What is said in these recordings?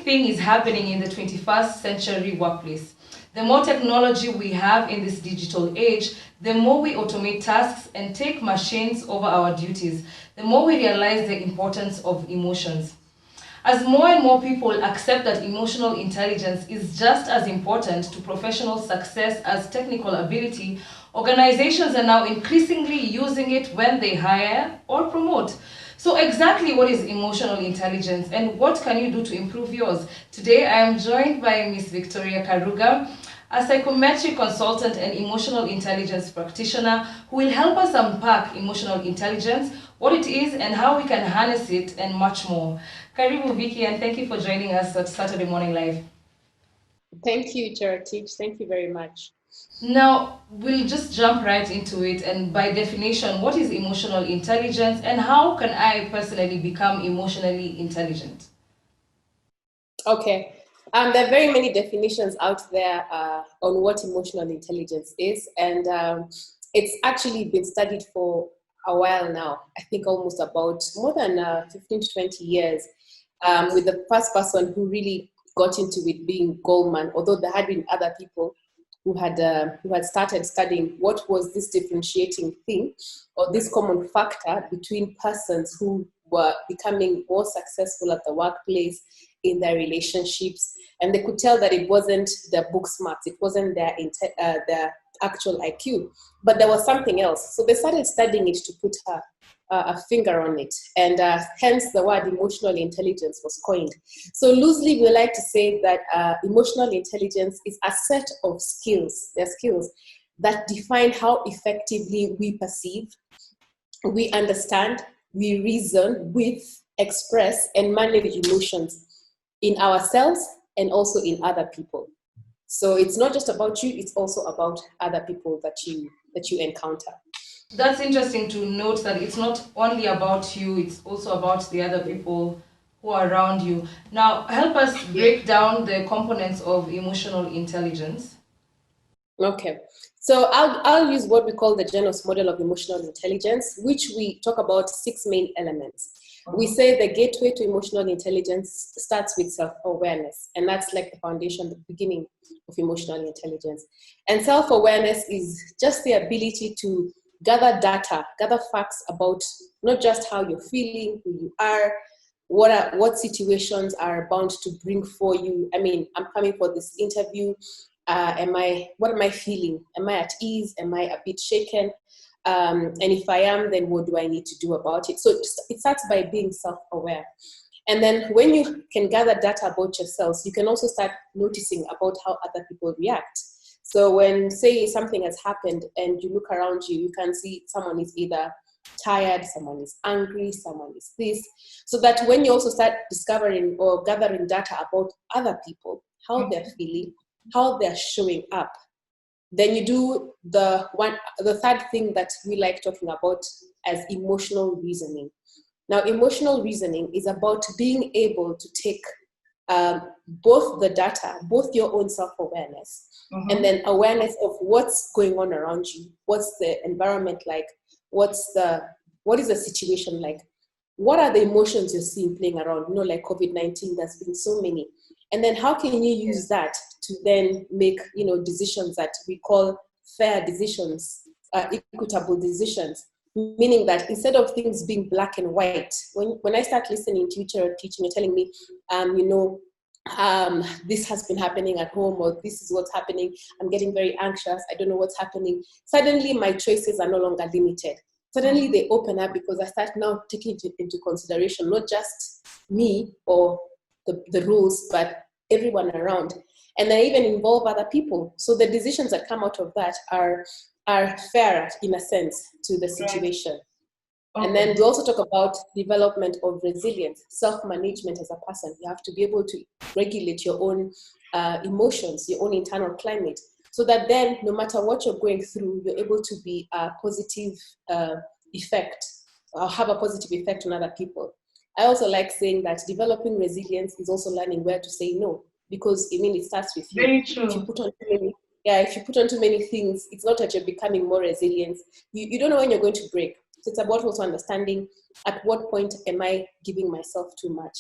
thing is happening in the 21st century workplace. The more technology we have in this digital age, the more we automate tasks and take machines over our duties, the more we realize the importance of emotions. As more and more people accept that emotional intelligence is just as important to professional success as technical ability, organizations are now increasingly using it when they hire or promote. So, exactly what is emotional intelligence and what can you do to improve yours? Today, I am joined by Ms Victoria Karuga, a psychometric consultant and emotional intelligence practitioner who will help us unpack emotional intelligence, what it is, and how we can harness it, and much more. Karibu Vicky, and thank you for joining us at Saturday Morning Live. Thank you, Teach. Thank you very much. Now, we'll just jump right into it. And by definition, what is emotional intelligence, and how can I personally become emotionally intelligent? Okay. There are very many definitions out there on what emotional intelligence is, and it's actually been studied for a while now. I think almost about more than 15 to 20 years, with the first person who really got into it being Goldman, although there had been other people who had started studying what was this differentiating thing or this common factor between persons who were becoming more successful at the workplace, in their relationships, and they could tell that it wasn't their book smarts, it wasn't their actual IQ, but there was something else. So they started studying it to put a finger on it, and hence the word emotional intelligence was coined. So loosely, we like to say that emotional intelligence is a set of skills. They're skills that define how effectively we perceive, we understand, we reason with, express, and manage emotions in ourselves and also in other people. So it's not just about you, it's also about other people that you encounter. That's interesting to note that it's not only about you, it's also about the other people who are around you. Now, help us Yeah. break down the components of emotional intelligence. Okay. So I'll use what we call the Genos model of emotional intelligence, which we talk about 6 main elements. We say the gateway to emotional intelligence starts with self-awareness, and that's like the foundation, the beginning of emotional intelligence. And self-awareness is just the ability to gather data, gather facts about not just how you're feeling, who you are, what situations are bound to bring for you. I mean, I'm coming for this interview. What am I feeling? Am I at ease? Am I a bit shaken? And if I am, then what do I need to do about it? So it starts by being self-aware. And then when you can gather data about yourselves, you can also start noticing about how other people react. So when, say, something has happened and you look around you, you can see someone is either tired, someone is angry, someone is this. So that when you also start discovering or gathering data about other people, how they're feeling, how they're showing up, then you do the third thing that we like talking about as emotional reasoning. Now, emotional reasoning is about being able to take both the data, both your own self-awareness, and then awareness of what's going on around you, what's the environment like, what is the situation like, what are the emotions you're seeing playing around, like COVID-19, there's been so many. And then how can you use that to then make, decisions that we call fair decisions, equitable decisions, meaning that instead of things being black and white, when I start listening to you teaching, you're telling me, this has been happening at home, or this is what's happening, I'm getting very anxious, I don't know what's happening. Suddenly my choices are no longer limited. Suddenly they open up because I start now taking into consideration not just me or the rules, but everyone around. And they even involve other people. So the decisions that come out of that are fair, in a sense, to the situation. Okay. And then we also talk about development of resilience, self-management as a person. You have to be able to regulate your own emotions, your own internal climate, so that then no matter what you're going through, you're able to be a positive effect, or have a positive effect on other people. I also like saying that developing resilience is also learning where to say no, because it starts with you. Very true. If you put on too many things, it's not that you're becoming more resilient. You don't know when you're going to break. So it's about also understanding at what point am I giving myself too much.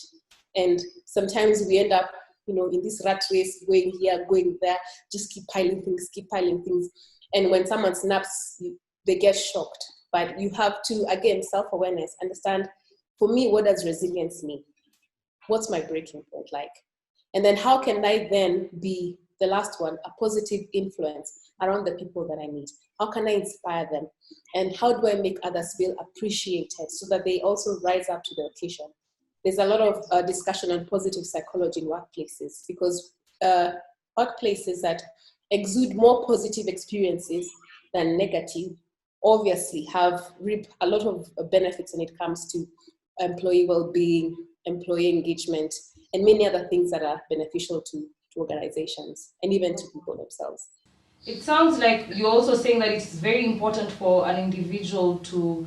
And sometimes we end up, in this rat race, going here, going there, just keep piling things. And when someone snaps, they get shocked. But you have to, again, self-awareness, understand, for me, what does resilience mean? What's my breaking point like? And then how can I then be, the last one, a positive influence around the people that I meet? How can I inspire them? And how do I make others feel appreciated so that they also rise up to the occasion? There's a lot of discussion on positive psychology in workplaces, because workplaces that exude more positive experiences than negative obviously reap a lot of benefits when it comes to employee well-being, employee engagement, and many other things that are beneficial to organizations and even to people themselves. It sounds like you're also saying that it's very important for an individual to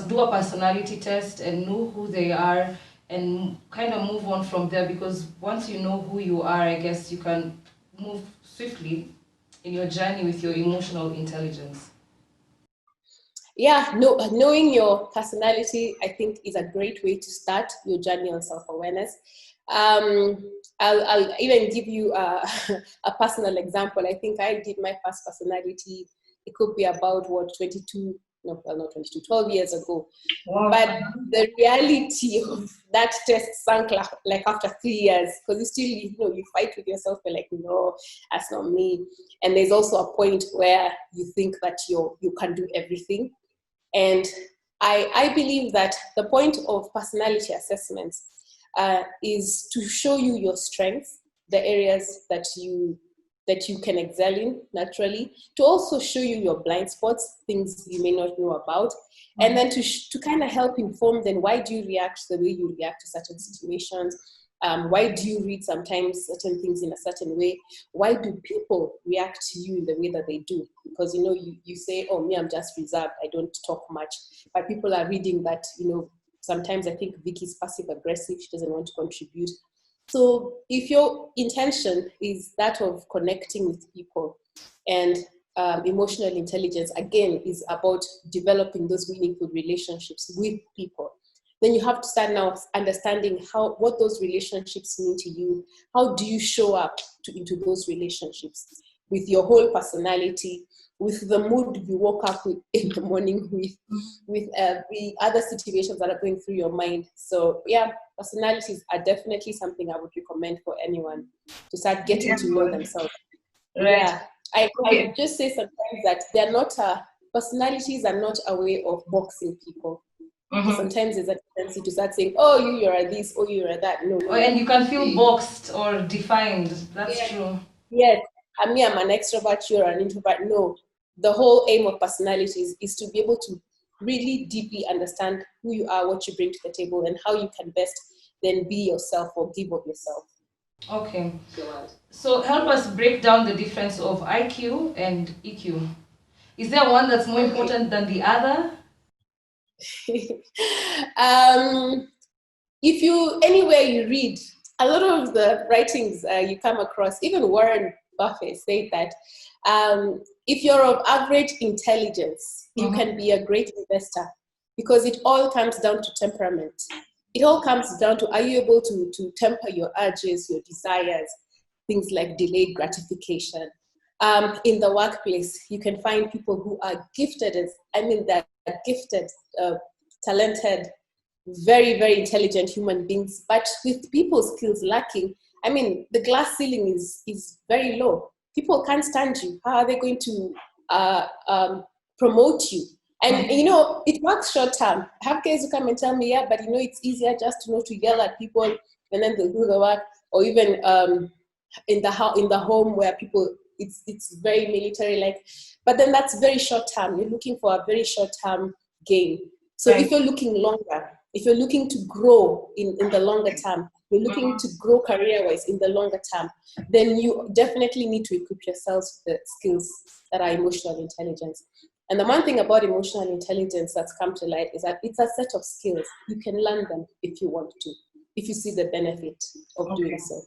do a personality test and know who they are and kind of move on from there, because once you know who you are, I guess you can move swiftly in your journey with your emotional intelligence. Yeah, knowing your personality, I think, is a great way to start your journey on self-awareness. I'll even give you a personal example. I think I did my first personality, it could be about 12 years ago. Wow. But the reality of that test sank like after 3 years, because you still, you fight with yourself, but like, no, that's not me. And there's also a point where you think that you can do everything. And I believe that the point of personality assessments is to show you your strengths, the areas that you can excel in naturally, to also show you your blind spots, things you may not know about, and then to kind of help inform then why do you react the way you react to certain situations. Why do you read sometimes certain things in a certain way? Why do people react to you in the way that they do? Because, you say, oh, me, I'm just reserved, I don't talk much. But people are reading that, sometimes I think Vicky's passive aggressive, she doesn't want to contribute. So if your intention is that of connecting with people, and emotional intelligence, again, is about developing those meaningful relationships with people, then you have to start now understanding what those relationships mean to you. How do you show up into those relationships with your whole personality, with the mood you woke up with in the morning, with the other situations that are going through your mind. So yeah, personalities are definitely something I would recommend for anyone to start getting to know themselves. Right. Yeah, I just say sometimes that they're not personalities are not a way of boxing people. Mm-hmm. Sometimes there's a tendency to start saying, oh, you are this, oh, you are that. No. And you can feel boxed or defined. That's true. Yes. I'm an extrovert, you're an introvert. No. The whole aim of personalities is to be able to really deeply understand who you are, what you bring to the table, and how you can best then be yourself or give of yourself. Okay. So help us break down the difference of IQ and EQ. Is there one that's more important than the other? If anywhere you read, a lot of the writings you come across, even Warren Buffett said that if you're of average intelligence, you can be a great investor, because it all comes down to temperament. It all comes down to, are you able to temper your urges, your desires, things like delayed gratification. In the workplace, you can find people who are gifted, they're gifted, talented, very, very intelligent human beings, but with people skills lacking. The glass ceiling is very low. People can't stand you. How are they going to promote you? And, it works short term. I have guys who come and tell me, yeah, but, it's easier just to yell at people and then they'll do the work. Or even in the home where people, it's very military-like. But then that's very short term. You're looking for a very short term gain. So if you're looking longer, if you're looking to grow in the longer term, you're looking to grow career-wise in the longer term, then you definitely need to equip yourselves with the skills that are emotional intelligence. And the one thing about emotional intelligence that's come to light is that it's a set of skills. You can learn them if you want to, if you see the benefit of doing so.